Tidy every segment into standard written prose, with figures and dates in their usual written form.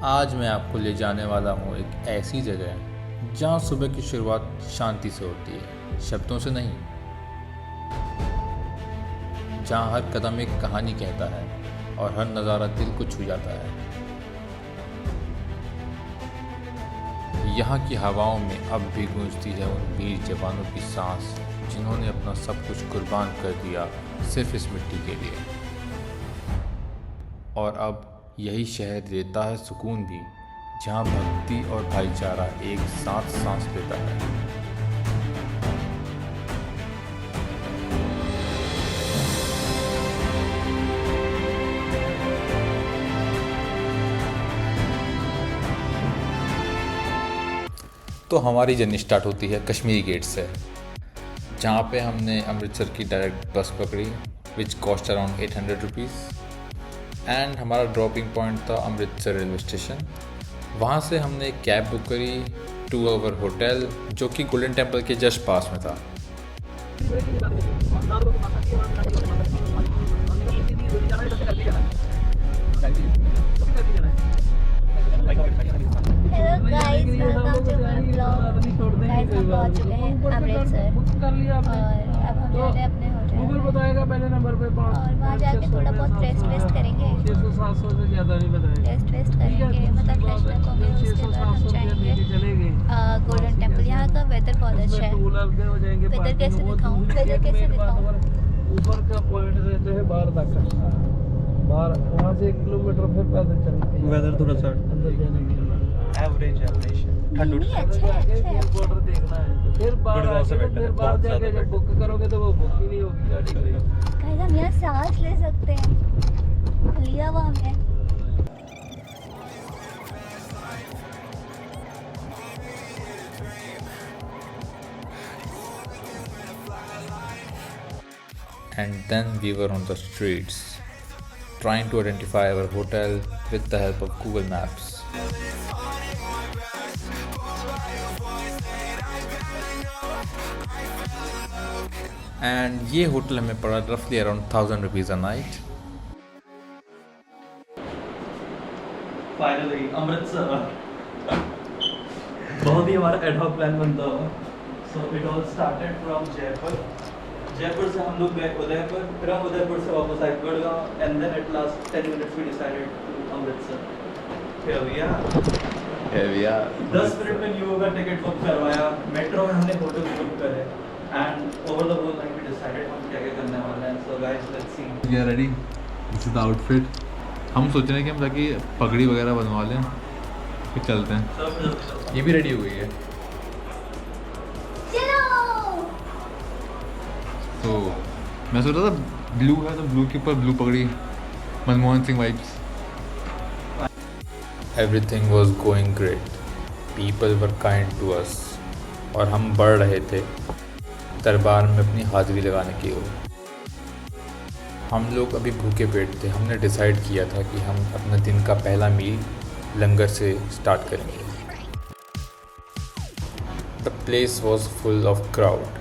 आज मैं आपको ले जाने वाला हूँ एक ऐसी जगह जहाँ सुबह की शुरुआत शांति से होती है, शब्दों से नहीं। जहाँ हर कदम एक कहानी कहता है और हर नज़ारा दिल को छू जाता है। यहाँ की हवाओं में अब भी गूंजती है उन वीर जवानों की सांस जिन्होंने अपना सब कुछ कुर्बान कर दिया सिर्फ इस मिट्टी के लिए। और अब यही शहर देता है सुकून भी, जहाँ भक्ति और भाईचारा एक साथ सांस लेता है। तो हमारी जर्नी स्टार्ट होती है कश्मीरी गेट से, जहाँ पे हमने अमृतसर की डायरेक्ट बस पकड़ी which cost around 800 rupees and हमारा ड्रॉपिंग पॉइंट था अमृतसर रेलवे स्टेशन। वहाँ से हमने एक कैब बुक करी टू आवर होटल जो कि गोल्डन टेम्पल के जस्ट पास में था। Hello guys, welcome to my blog. Guys, हम पहुंच चुके हैं अमृतसर और अब हम जा रहे हैं अपने होटल बताएगा पहले नंबर पे और वहाँ जाके थोड़ा बहुत रेस्ट वेस्ट करेंगे। 600-700 से ज़्यादा नहीं बताएगा। रेस्ट वेस्ट करेंगे, मतलब फ्रेशनअप होंगे। उसके बाद हम जाएंगे गोल्डन टेम्पल। यहाँ का वेदर बहुत अच्छा है। वेदर कैसे दिखाऊँ? वेदर कैसे दिखाऊँ? ऊपर का पॉइंट रहते हैं 12 तक, 12 वहाँ से 1 किलोमीटर फिर पैदल चलते हैं। वेदर थोड़ा सा अंदर जाने के लिए एवरेज है ठंड नहीं, अच्छा है। बॉर्डर देखना है तो फिर बाहर गुड़गांव से आके better है, फिर बाहर बहुत जाके ज़्यादा जब बुक करोगे तो वो बुक ही नहीं होगी गाड़ी के लिए। गाइस, हम यहाँ सांस ले सकते हैं, लिया हुआ हमने। And then we were on the streets trying to identify our hotel with the help of Google Maps. And ये होटल हमें पड़ा रफली around 1000 rupees a night. Finally Amritsar बहुत ही हमारा एडहॉक प्लान बनता हुआ। So it all started from Jaipur से हम लोग गए उदयपुर, फिर हम उदयपुर से वापस आए Gurgaon and then at last 10 minutes we decided to Amritsar. Here we are 10 minute में न्यू का टिकट बुक करवाया, मेट्रो में हमने होटल बुक करे and over the whole night we decided हम क्या क्या करने वाले हैं। So guys let's see. We are ready, this is the outfit. हम सोच रहे हैं कि हम जाके पगड़ी वगैरह बनवा लें, फिर चलते हैं। ये भी रेडी हो गई है। तो मैं सोच रहा था ब्लू है तो ब्लू के ऊपर ब्लू पगड़ी, Manmohan Singh vibes. Everything was going great, people were kind to us और हम बढ़ रहे थे दरबार में अपनी हाजिरी लगाने की ओर। हम लोग अभी भूखे पेट थे। हमने डिसाइड किया था कि हम अपने दिन का पहला मील लंगर से स्टार्ट करेंगे। The place was full of crowd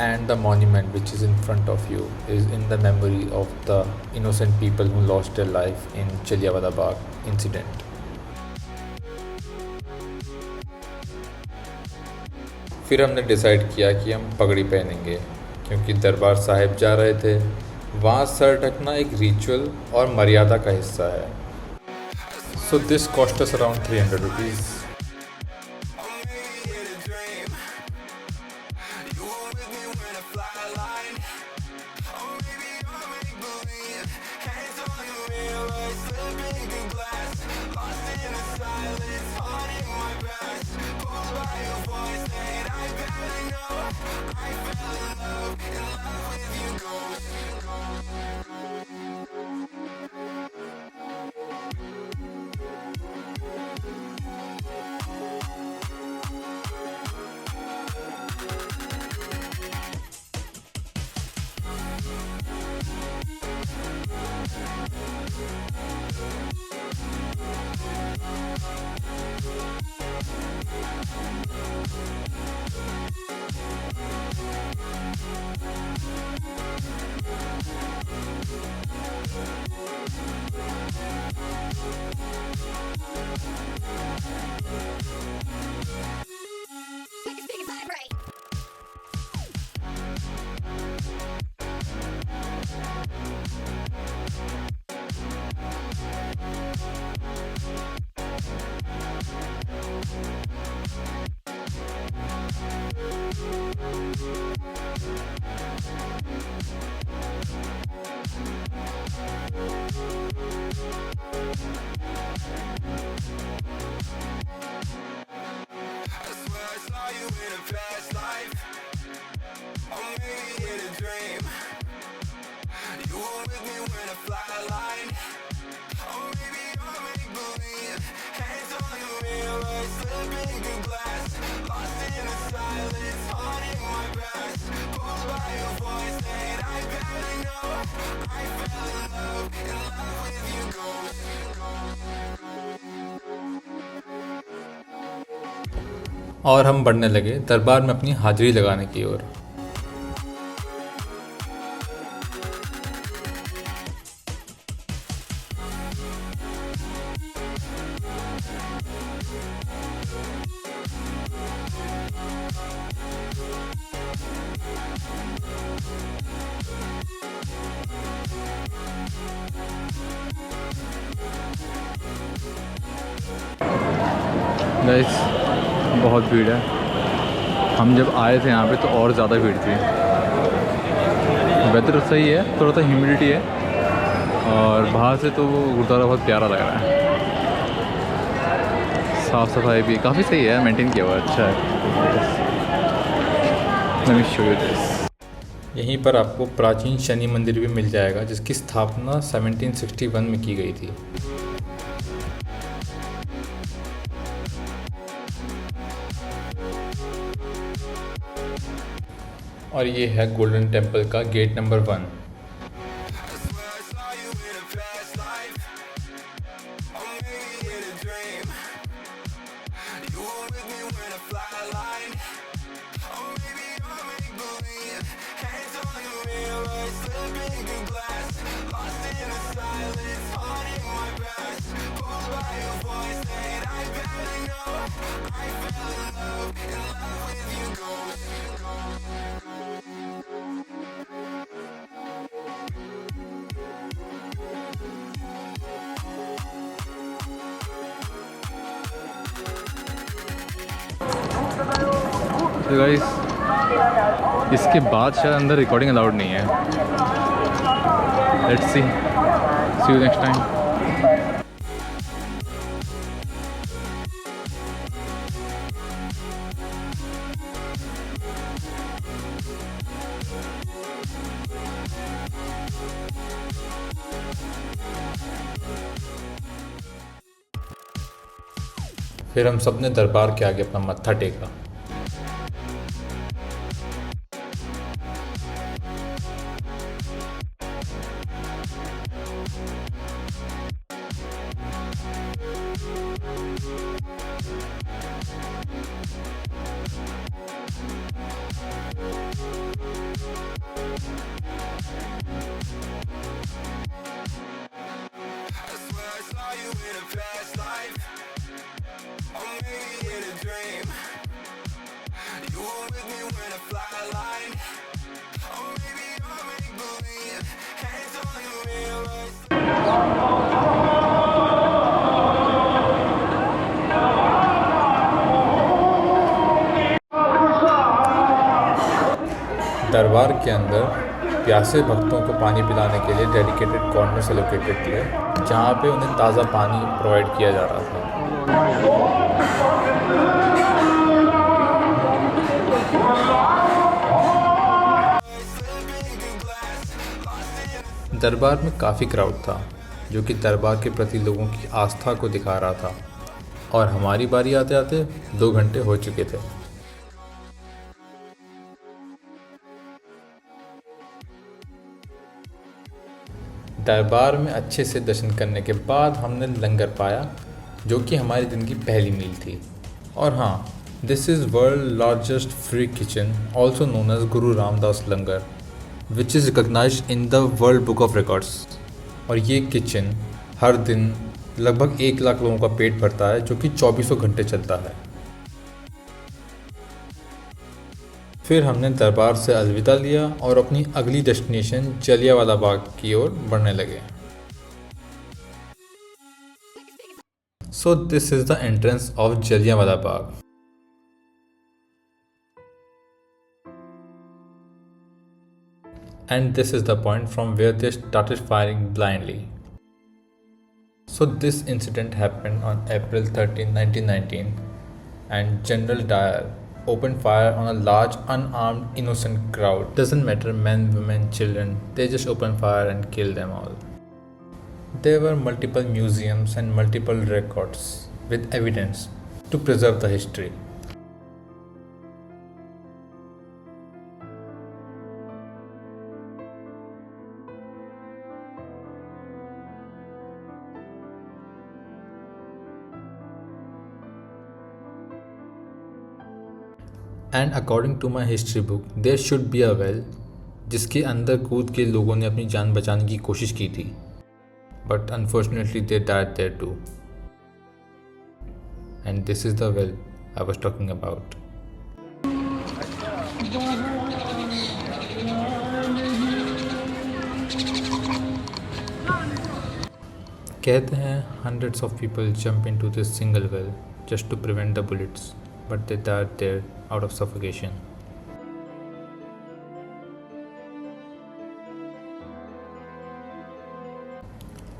and the monument which is in front of you is in the memory of the innocent people who lost their life in Jallianwala Bagh incident. फिर हमने decide किया कि हम पगड़ी पहनेंगे क्योंकि दरबार साहिब जा रहे थे। वहाँ सर ढकना एक रिचुअल और मर्यादा का हिस्सा है। So this cost us around 300 rupees. in a past life, or maybe in a dream. You were with me when I fly a line, or maybe I make believe. Hands on the wheel, I slipping through glass, lost in the silence, haunting my past. Pulled by your voice that I barely know. I fell in love with you, ghost. और हम बढ़ने लगे दरबार में अपनी हाजिरी लगाने की ओर। गाइस बहुत भीड़ है। हम जब आए थे यहाँ पे तो और ज़्यादा भीड़ थी। वेदर सही है, थोड़ा सा ह्यूमिडिटी है और बाहर से तो वो गुरुद्वारा बहुत प्यारा लग रहा है। साफ़ सफाई भी काफ़ी सही है, मेंटेन किया हुआ अच्छा है। Let me show you this। यहीं पर आपको प्राचीन शनि मंदिर भी मिल जाएगा जिसकी स्थापना 1761 में की गई थी। और ये है गोल्डन टेम्पल का गेट नंबर 1। तो गाइस इसके बाद शायद अंदर रिकॉर्डिंग अलाउड नहीं है। Let's see you next time. फिर हम सब ने दरबार के आगे अपना मत्था टेका। दरबार के अंदर प्यासे भक्तों को पानी पिलाने के लिए डेडिकेटेड कॉर्नर्स एलोकेटेड थे जहाँ पे उन्हें ताज़ा पानी प्रोवाइड किया जा रहा था। दरबार में काफ़ी क्राउड था जो कि दरबार के प्रति लोगों की आस्था को दिखा रहा था और हमारी बारी आते आते 2 घंटे हो चुके थे। दरबार में अच्छे से दर्शन करने के बाद हमने लंगर पाया जो कि हमारे दिन की पहली मील थी। और हाँ, this is world largest free kitchen also known as Guru Ramdas langar which is recognized in the world book of records. और ये किचन हर दिन लगभग 1 लाख लोगों का पेट भरता है जो कि 2400 घंटे चलता है। फिर हमने दरबार से अलविदा लिया और अपनी अगली डेस्टिनेशन जलियांवाला बाग की ओर बढ़ने लगे। So this is the entrance of Jallianwala Bagh. And this is the point from where they started firing blindly. So this incident happened on April 13, 1919 and General Dyer opened fire on a large, unarmed, innocent crowd. Doesn't matter men, women, children, they just opened fire and killed them all. There were multiple museums and multiple records with evidence to preserve the history. And according to my history book there should be a well जिसके अंदर कूद के लोगों ने अपनी जान बचाने की कोशिश की थी, but unfortunately they died there too, and this is the well I was talking about. कहते हैं hundreds of people jump into this single well just to prevent the bullets, but they died there out of suffocation.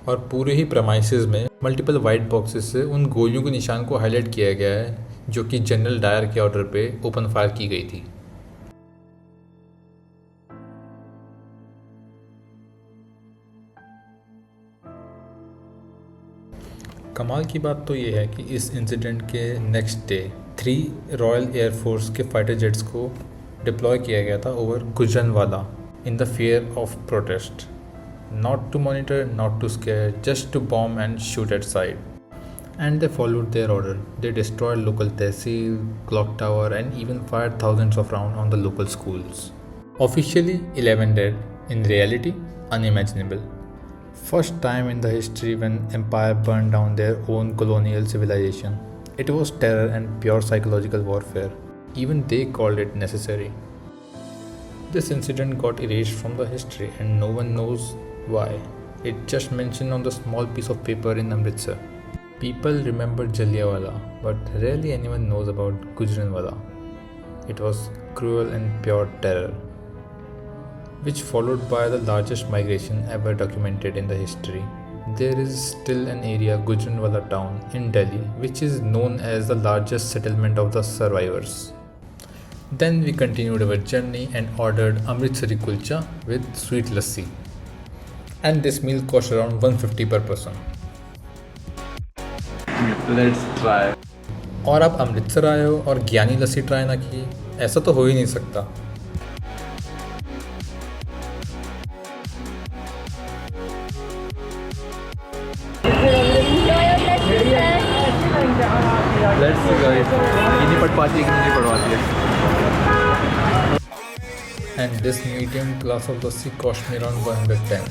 और पूरे ही premises में multiple white boxes से उन गोलियों के निशान को हाईलाइट किया गया है जो कि जनरल डायर के ऑर्डर पे ओपन फायर की गई थी. कमाल की बात तो ये है कि इस इंसिडेंट के नेक्स्ट डे 3 रॉयल एयरफोर्स के फाइटर जेट्स को डिप्लॉय किया गया था over Gujranwala in the fear of protest. Not to monitor, not to scare, just to bomb and shoot at sight. And they followed their order. They destroyed local tehsil, clock tower, and even fired thousands of rounds on the local schools. Officially 11 dead, in reality unimaginable. First time in the history when empire burned down their own colonial civilization. It was terror and pure psychological warfare. Even they called it necessary. This incident got erased from the history and no one knows why. It just mentioned on the small piece of paper in Amritsar. People remember Jallianwala, but rarely anyone knows about Gujranwala. It was cruel and pure terror, which followed by the largest migration ever documented in the history. There is still an area, Gujranwala town in Delhi, which is known as the largest settlement of the survivors. Then we continued our journey and ordered Amritsari kulcha with sweet lassi. And this meal cost around 150 per person. Let's try. और आप अमृतसर आए हो और ज्ञानी लस्सी try ना की, ऐसा तो हो ही नहीं सकता. Let's see guys. ये नहीं पढ़ पाती है कि नहीं पढ़वाती है. And this medium glass of lassi cost me around 110.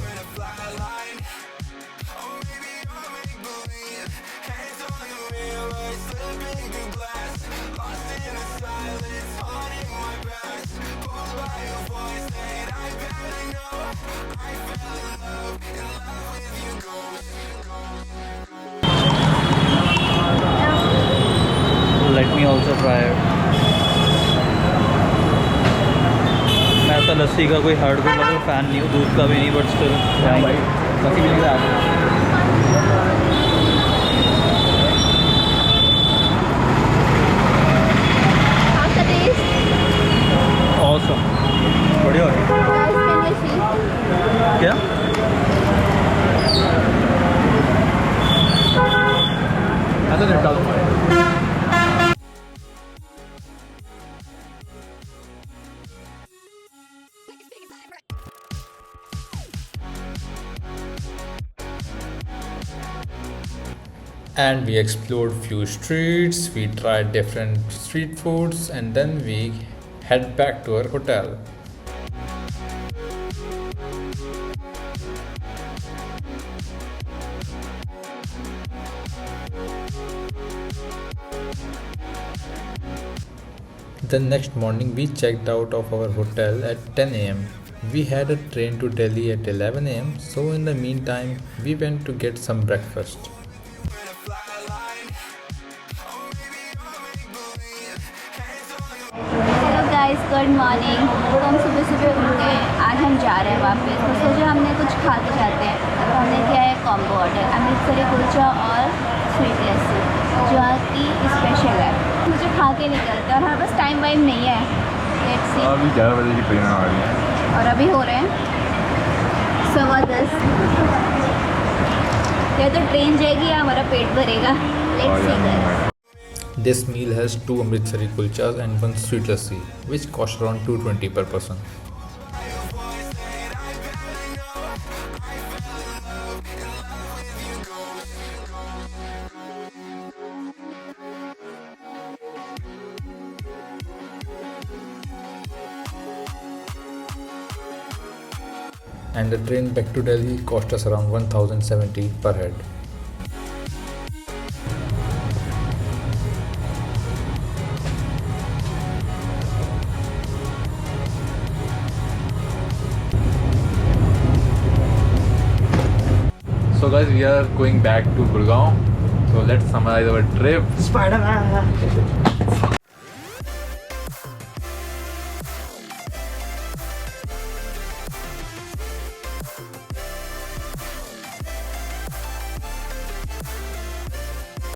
Let me also try it. मैं तो लस्सी का कोई हार्डकोर मतलब फ़ैन नहीं हूँ, दूध का भी नहीं, बट स्टिल लस्सी भी नहीं awesome. बढ़िया हो क्या And we explored few streets, we tried different street foods, and then we head back to our hotel. The next morning we checked out of our hotel at 10 am. We had a train to Delhi at 11 am, so in the meantime we went to get some breakfast. Hello guys, good morning. तो हम सुबह सुबह उठ गए. आज हम जा रहे हैं वापस, तो सोचा हमने कुछ खा के जाते हैं. तो हमने किया है कॉम्बो ऑर्डर, अमृतसरी कुलचा और स्वीट लस्सी, जो आज की स्पेशल है. मुझे खा के निकलते हैं और हमारे पास टाइम वाइम नहीं है। Let's see. अभी 11 बजे की ट्रेन आ रही है और अभी हो रहे हैं 10:15। या तो ट्रेन जाएगी या हमारा पेट भरेगा। Let's see guys. This meal has 2 Amritsari kulchas and 1 sweet lassi, which cost around 220 per person. And the train back to Delhi cost us around 1070 per head. So guys, we are going back to Gurgaon. So let's summarize our trip. Spider-Man.